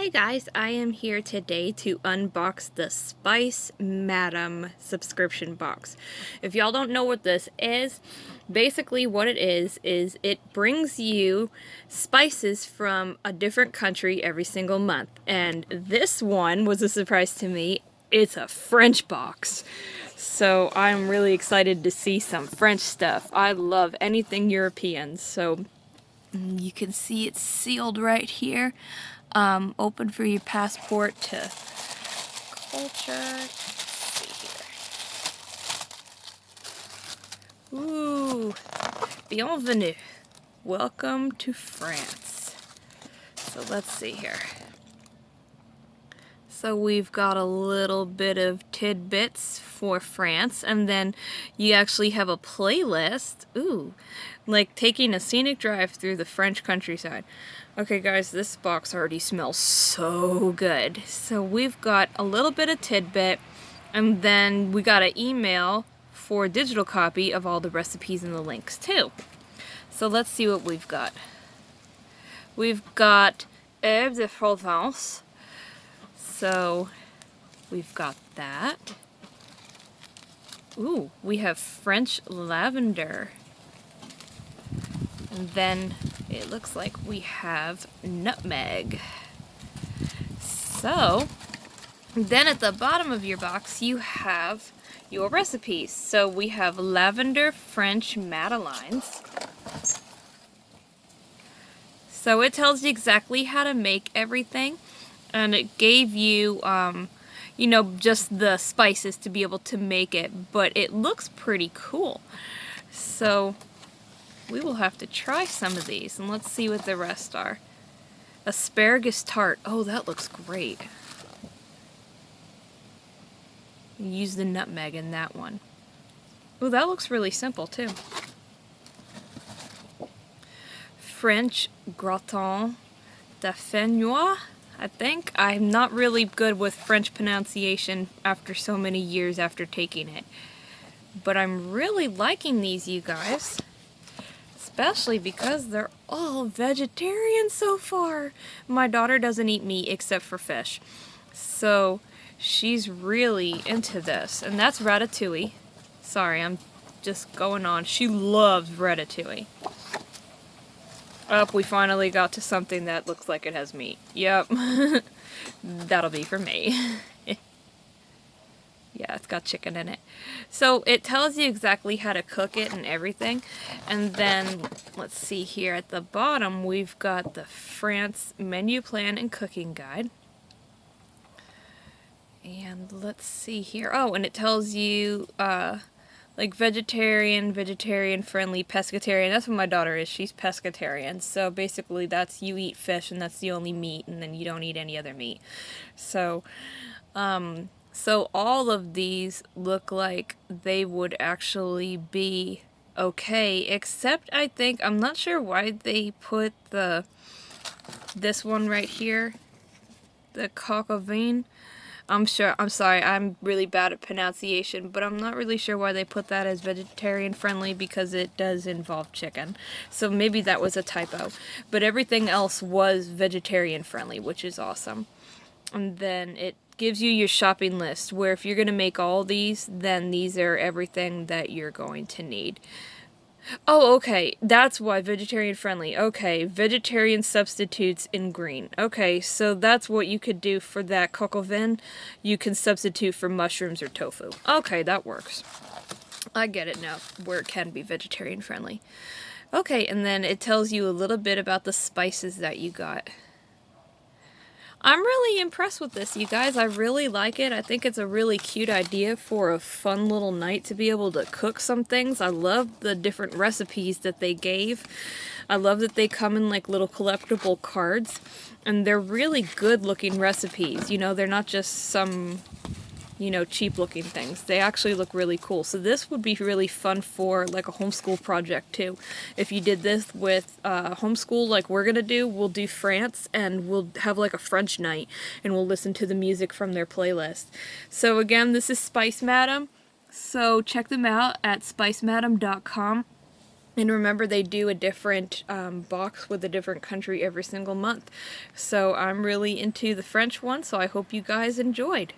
Hi guys, I am here today to unbox the Spice Madam subscription box. If y'all don't know what this is, basically what it is it brings you spices from a different country every single month. And this one was a surprise to me. It's a French box. So I'm really excited to see some French stuff. I love anything European, so you can see it's sealed right here. Open for your passport to culture. Let's see here. Ooh, bienvenue. Welcome to France. So let's see here. So we've got a little bit of tidbits for France, and then you actually have a playlist. Ooh, like taking a scenic drive through the French countryside. Okay guys, this box already smells so good. So we've got a little bit of tidbit, and then we got an email for a digital copy of all the recipes and the links too. So let's see what we've got. We've got Herbes de Provence. So we've got that. Ooh, we have French lavender. And then it looks like we have nutmeg. So then at the bottom of your box you have your recipes. So we have lavender French madeleines. So it tells you exactly how to make everything. And it gave you, you know, just the spices to be able to make it, but it looks pretty cool. So we will have to try some of these, and let's see what the rest are. Asparagus tart. Oh, that looks great. Use the nutmeg in that one. Oh, that looks really simple too. French gratin dauphinois. I think. I'm not really good with French pronunciation after so many years after taking it. But I'm really liking these, you guys. Especially because they're all vegetarian so far. My daughter doesn't eat meat except for fish. So she's really into this. And that's ratatouille. Sorry, I'm just going on. She loves ratatouille. We finally got to something that looks like it has meat. Yep. That'll be for me. Yeah, it's got chicken in it. So it tells you exactly how to cook it and everything. And then, let's see here at the bottom, we've got the France menu plan and cooking guide. And let's see here. Oh, and it tells you, like vegetarian friendly, pescatarian. That's what my daughter is. She's pescatarian. So basically that's you eat fish and that's the only meat, and then you don't eat any other meat. So so all of these look like they would actually be okay, except I think, I'm not sure why they put this one right here, the coq au vin. I'm sorry, I'm really bad at pronunciation, but I'm not really sure why they put that as vegetarian friendly, because it does involve chicken. So maybe that was a typo. But everything else was vegetarian friendly, which is awesome. And then it gives you your shopping list, where if you're going to make all these, then these are everything that you're going to need. Oh, okay, that's why vegetarian friendly. Okay, vegetarian substitutes in green. Okay, so that's what you could do for that coq au vin. You can substitute for mushrooms or tofu. Okay, that works. I get it now, where it can be vegetarian friendly. Okay, and then it tells you a little bit about the spices that you got. I'm really impressed with this, you guys. I really like it. I think it's a really cute idea for a fun little night to be able to cook some things. I love the different recipes that they gave. I love that they come in like little collectible cards, and they're really good looking recipes. You know, they're not just some, you know, cheap looking things. They actually look really cool. So this would be really fun for like a homeschool project too. If you did this with homeschool like we're gonna do, we'll do France, and we'll have like a French night, and we'll listen to the music from their playlist. So again, this is Spice Madam. So check them out at spicemadam.com. And remember, they do a different box with a different country every single month. So I'm really into the French one, so I hope you guys enjoyed.